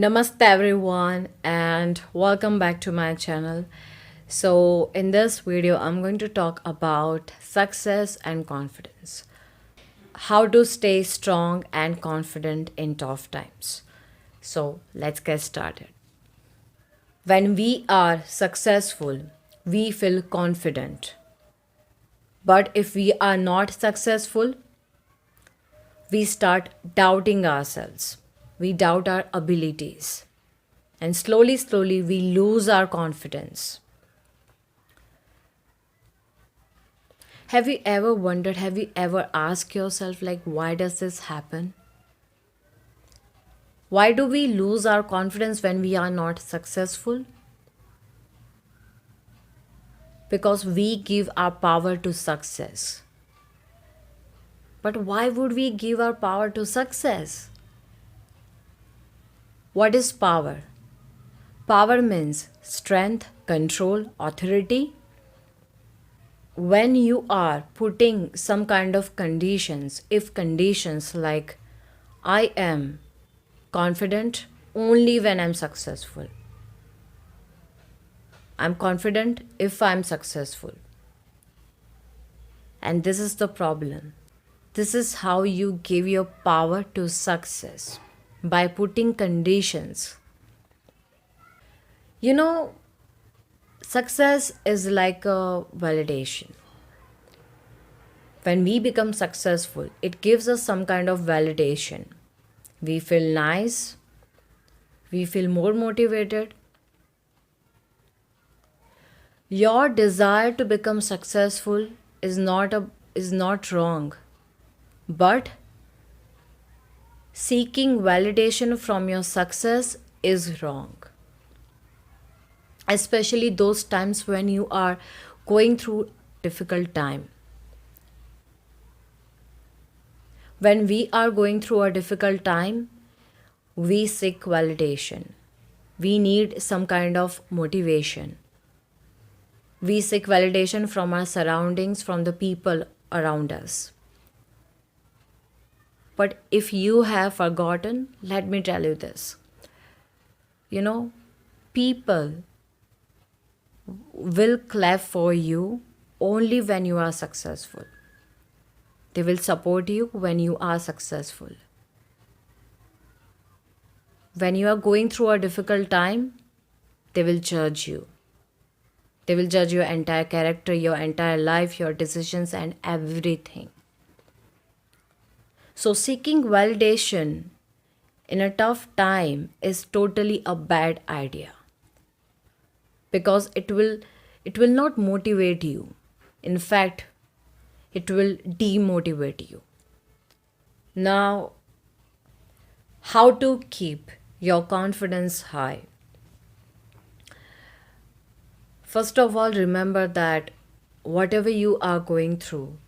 Namaste everyone and welcome back to my channel. So in this video I'm going to talk about success and confidence. How to stay strong and confident in tough times. So let's get started. When we are successful, we feel confident. But if we are not successful, we start doubting ourselves. We doubt our abilities. And slowly, we lose our confidence. Have you ever wondered, have you ever asked yourself, like, why does this happen? Why do we lose our confidence when we are not successful? Because we give our power to success. But why would we give our power to success? What is power? Power means strength, control, authority. When you are putting some kind of conditions, if conditions like I am confident only when I'm successful, I'm confident if I'm successful. And this is the problem. This is how you give your power to success by putting conditions. You know, success is like a validation. When we become successful, it gives us some kind of validation. We feel nice, we feel more motivated. Your desire to become successful is not wrong, but seeking validation from your success is wrong. Especially those times when you are going through difficult time. When we are going through a difficult time, we seek validation. We need some kind of motivation. We seek validation from our surroundings, from the people around us. But if you have forgotten, let me tell you this. People will clap for you only when you are successful. They will support you when you are successful. When you are going through a difficult time, they will judge you. They will judge your entire character, your entire life, your decisions, and everything. So, seeking validation in a tough time is totally a bad idea because it will not motivate you. In fact, it will demotivate you. Now, how to keep your confidence high? First of all, remember that whatever you are going through,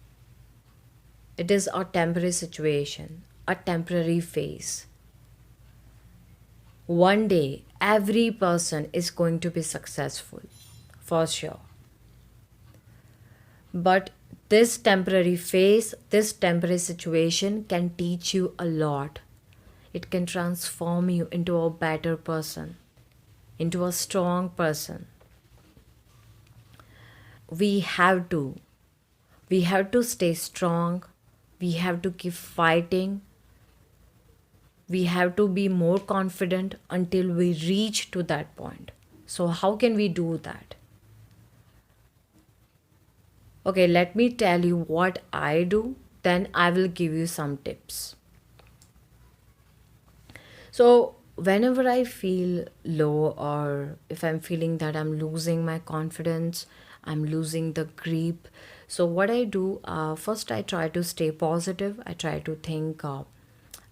it is a temporary situation, a temporary phase. One day, every person is going to be successful, for sure. But this temporary phase, this temporary situation can teach you a lot. It can transform you into a better person, into a strong person. We have to. We have to stay strong. We have to keep fighting. We have to be more confident until we reach to that point. So how can we do that? Okay, let me tell you what I do, then I will give you some tips. So, whenever I feel low, or if I'm feeling that I'm losing my confidence, I'm losing the grip. So, what I do, first I try to stay positive. I try to think,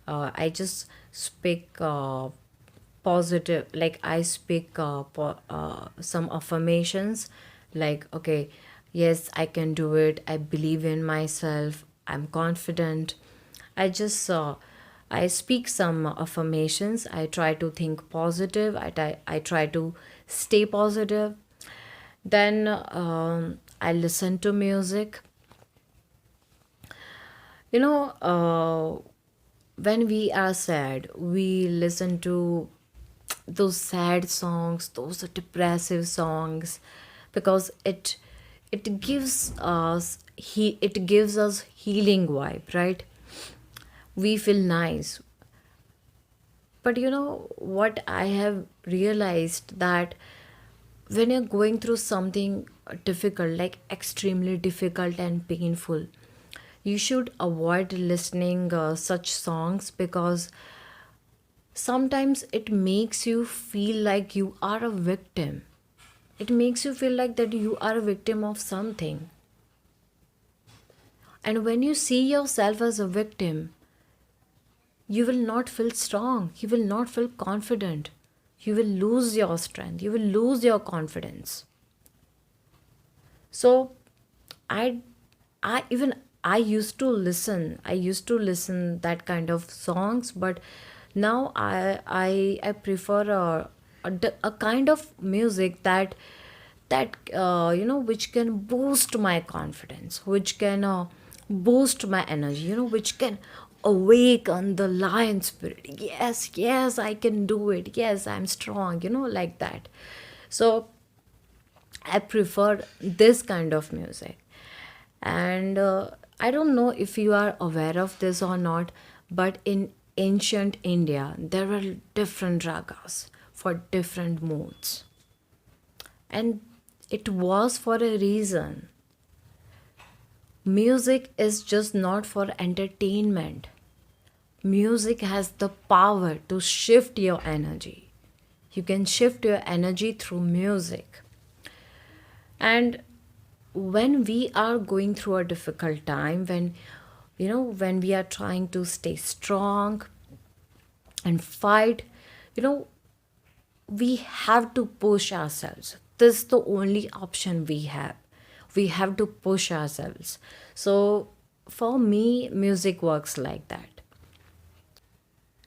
I just speak positive, like I speak some affirmations, like, okay, yes, I can do it. I believe in myself. I'm confident. I just I speak some affirmations. I try to think positive. I try to stay positive. Then I listen to music. You know, when we are sad, we listen to those sad songs, those depressive songs, because it gives us healing vibe, right? We feel nice. But you know what I have realized, that when you're going through something difficult, like extremely difficult and painful, you should avoid listening such songs, because sometimes it makes you feel like you are a victim. It makes you feel like that you are a victim of something. And when you see yourself as a victim, you will not feel strong, you will not feel confident, you will lose your strength, you will lose your confidence. So i I used to listen, that kind of songs, but now I prefer a kind of music that which can boost my confidence, which can boost my energy, which can awaken the lion spirit. Yes, yes, I can do it. Yes, I'm strong, like that. So I prefer this kind of music. And I don't know if you are aware of this or not, but in ancient India, there were different ragas for different moods. And it was for a reason. Music is just not for entertainment. Music has the power to shift your energy. You can shift your energy through music. And when we are going through a difficult time, when we are trying to stay strong and fight, you know we have to push ourselves. This is the only option we have. We have to push ourselves. So for me, music works like that.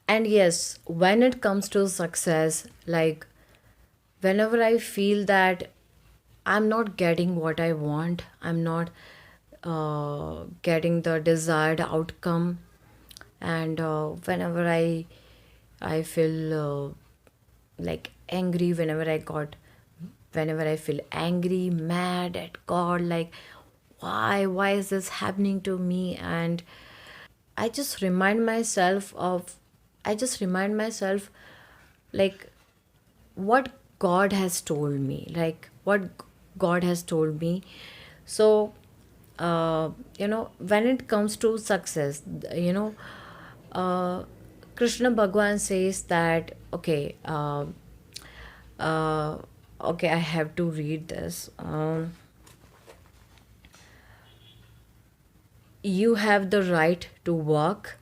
And yes, when it comes to success, like whenever I feel that I'm not getting what I want, I'm not getting the desired outcome, and whenever I feel like angry, whenever I feel angry, mad at God, like why is this happening to me? And I just remind myself of, I just remind myself, like what God has told me, like what God has told me. So, when it comes to success, uh, Krishna Bhagwan says that, uh, okay, I have to read this. You have the right to work,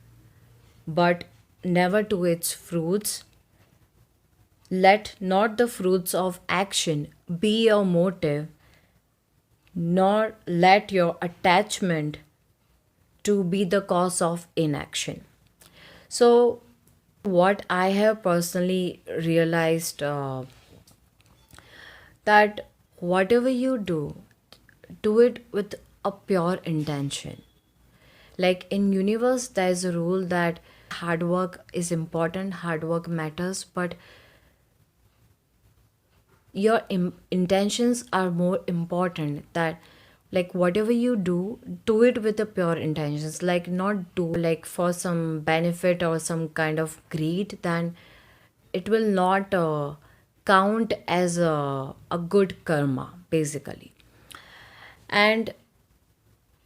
but never to its fruits. Let not the fruits of action be your motive, nor let your attachment to be the cause of inaction. So, what I have personally realized, that whatever you do it with a pure intention. Like in universe, there's a rule that hard work is important, hard work matters, but your intentions are more important. That like whatever you do it with the pure intentions, like not do like for some benefit or some kind of greed, then it will not count as a good karma, basically. And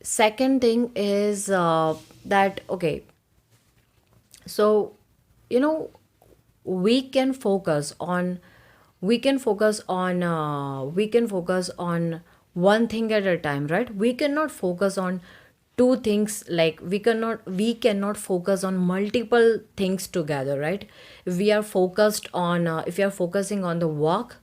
second thing is that, okay, so you know we can focus on we can focus on one thing at a time, right? We cannot focus on two things, like we cannot focus on multiple things together, right? If we are focused on if we are focusing on the work,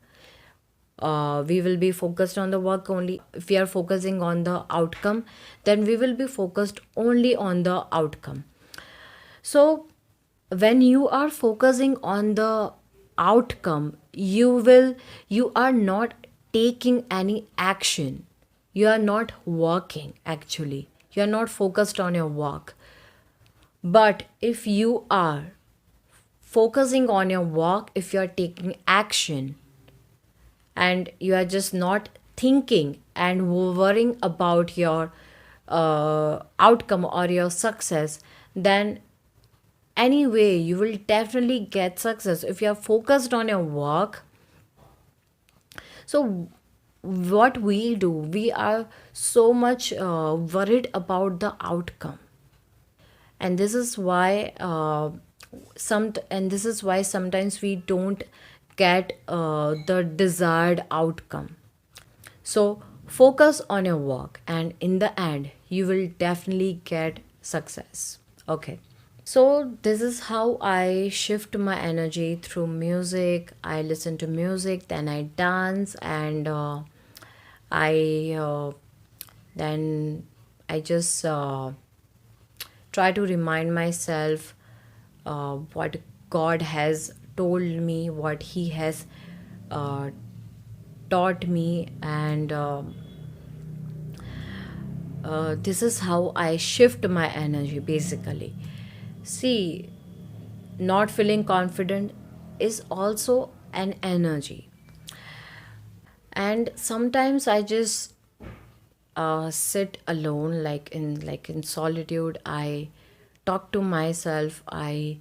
we will be focused on the work only. If we are focusing on the outcome, then we will be focused only on the outcome. So when you are focusing on the outcome, you are not taking any action. You are not working actually. You are not focused on your work. But if you are focusing on your work, if you're taking action and you are just not thinking and worrying about your outcome or your success, then anyway you will definitely get success if you are focused on your work. So what we do, we are so much worried about the outcome, and this is why sometimes we don't get the desired outcome. So focus on your work, and in the end you will definitely get success. Okay, so this is how I shift my energy through music. I listen to music, then I dance, and I then I just try to remind myself what God has told me, what He has uh, taught me, and this is how I shift my energy basically. See, not feeling confident is also an energy, and sometimes I just sit alone, like in solitude. I talk to myself. I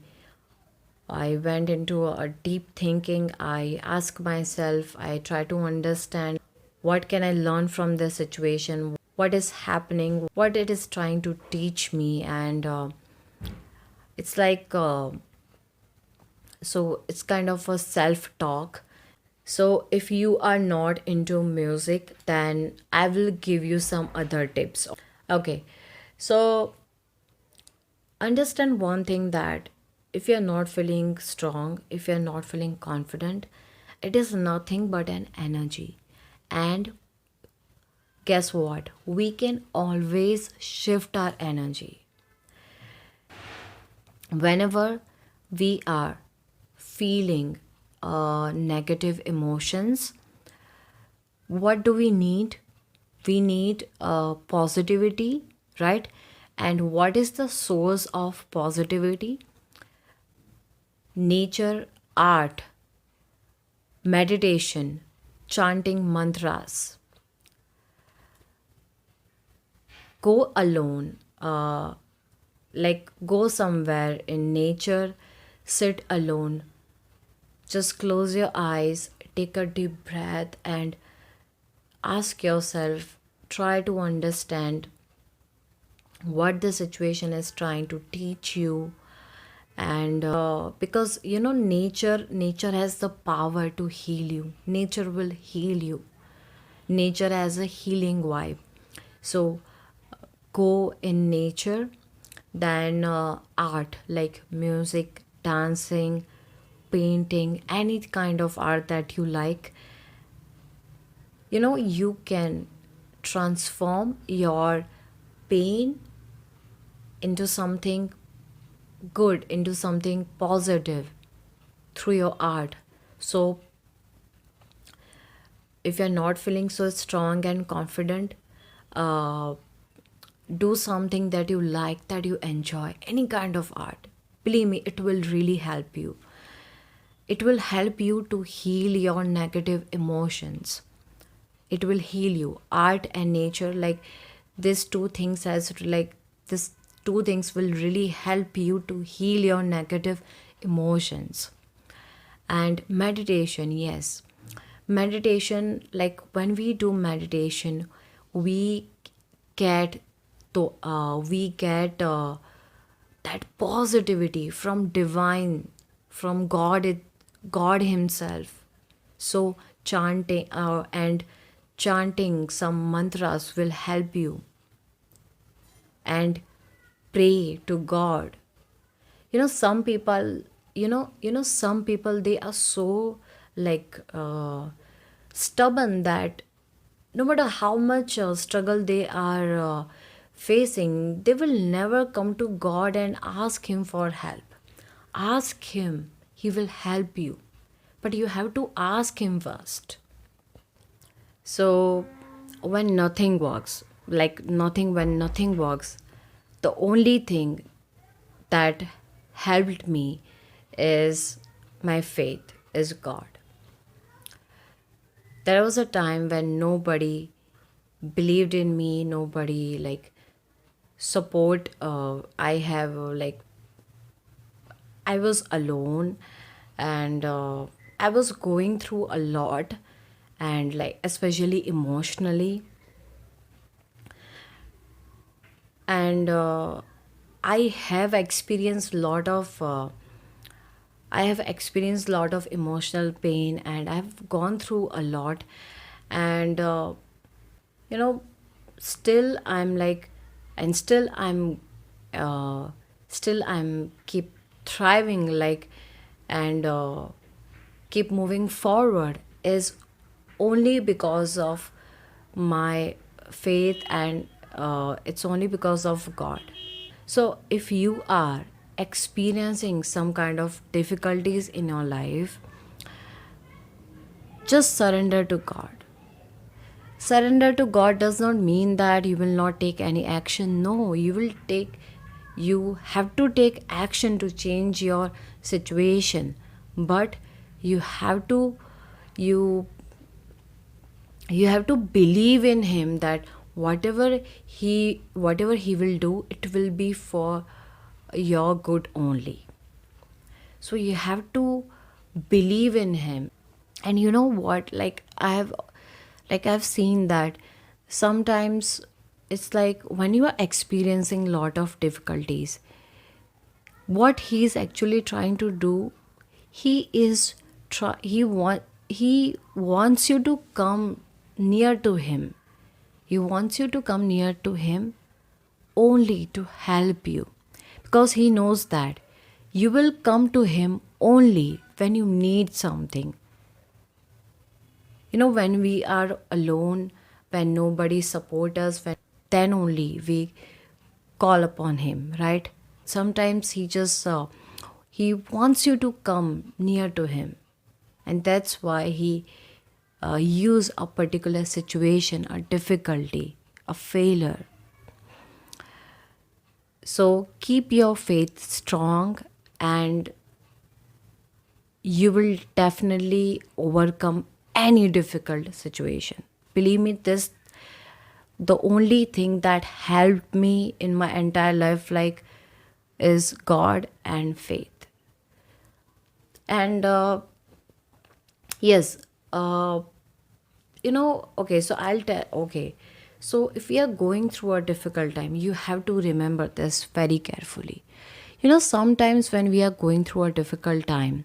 went into a deep thinking. I ask myself, I try to understand what can I learn from this situation, what is happening, what it is trying to teach me, and it's like so it's kind of a self talk. So if you are not into music, then I will give you some other tips. Okay, so understand one thing, that if you're not feeling strong, if you're not feeling confident, it is nothing but an energy. And guess what? We can always shift our energy. Whenever we are feeling negative emotions, what do we need? We need positivity, right? And what is the source of positivity? Nature, art, meditation, chanting mantras. Go alone, like go somewhere in nature, sit alone, just close your eyes, take a deep breath, and ask yourself, try to understand what the situation is trying to teach you. And because nature has the power to heal you. Nature will heal you. Nature has a healing vibe. So go in nature, then art like music, dancing, painting, any kind of art that you like. You can transform your pain into something good, into something positive through your art. So if you're not feeling so strong and confident, uh, do something that you like, that you enjoy, any kind of art. Believe me, it will really help you. It will help you to heal your negative emotions. It will heal you. Art and nature, like these two things, this two things will really help you to heal your negative emotions. And meditation, yes, meditation, like when we do meditation, we get we get that positivity from divine, from God himself. So chanting some mantras will help you, and pray to God. Some people, some people, they are so like stubborn, that no matter how much struggle they are facing, they will never come to God and ask him for help. Ask him, he will help you, but you have to ask him first. So when nothing works, when nothing works, the only thing that helped me is my faith is God. There was a time when nobody believed in me, nobody like support. I have like I was alone, and I was going through a lot, and like especially emotionally, and I have experienced lot of. I have experienced a lot of emotional pain, and I've gone through a lot, and you know, still I'm like, and uh, still I'm keep thriving, like, and keep moving forward is only because of my faith, and it's only because of God. So, if you are experiencing some kind of difficulties in your life, just surrender to God. Surrender to God does not mean that you will not take any action. No, you have to take action to change your situation. But you have to, you, you have to believe in Him that whatever He will do, it will be for your good only. So you have to believe in Him. And you know what, I've seen that sometimes it's like when you are experiencing lot of difficulties, what he's actually trying to do, he is he wants you to come near to him. He wants you to come near to him only to help you, because he knows that you will come to him only when you need something. When we are alone, when nobody support us, then only we call upon him, right? Sometimes he wants you to come near to him, and that's why he use a particular situation, a difficulty, a failure. So keep your faith strong, and you will definitely overcome any difficult situation. Believe me, this the only thing that helped me in my entire life, like, is God and faith. And yes, uh, okay, so I'll tell. Okay, so if we are going through a difficult time, you have to remember this very carefully. Sometimes when we are going through a difficult time,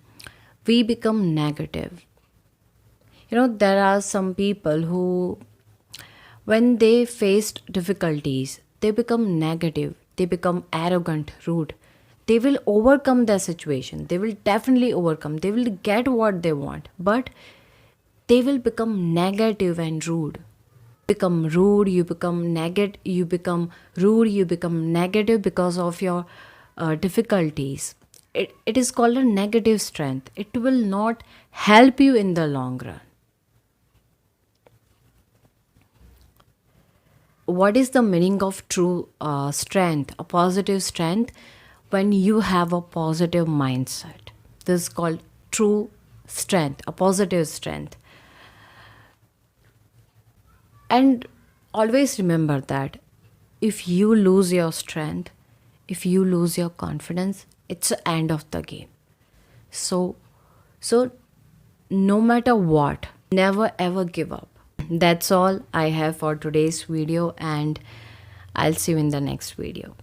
we become negative. There are some people who, when they faced difficulties, they become negative, they become arrogant, rude. They will overcome their situation, they will definitely overcome, they will get what they want, but they will become negative and rude. You become rude, you become negative because of your difficulties. It is called a negative strength. It will not help you in the long run. What is the meaning of true strength, a positive strength? When you have a positive mindset, this is called true strength, a positive strength. And always remember that if you lose your strength, if you lose your confidence, it's the end of the game. So so no matter what, never ever give up. That's all I have for today's video, and I'll see you in the next video.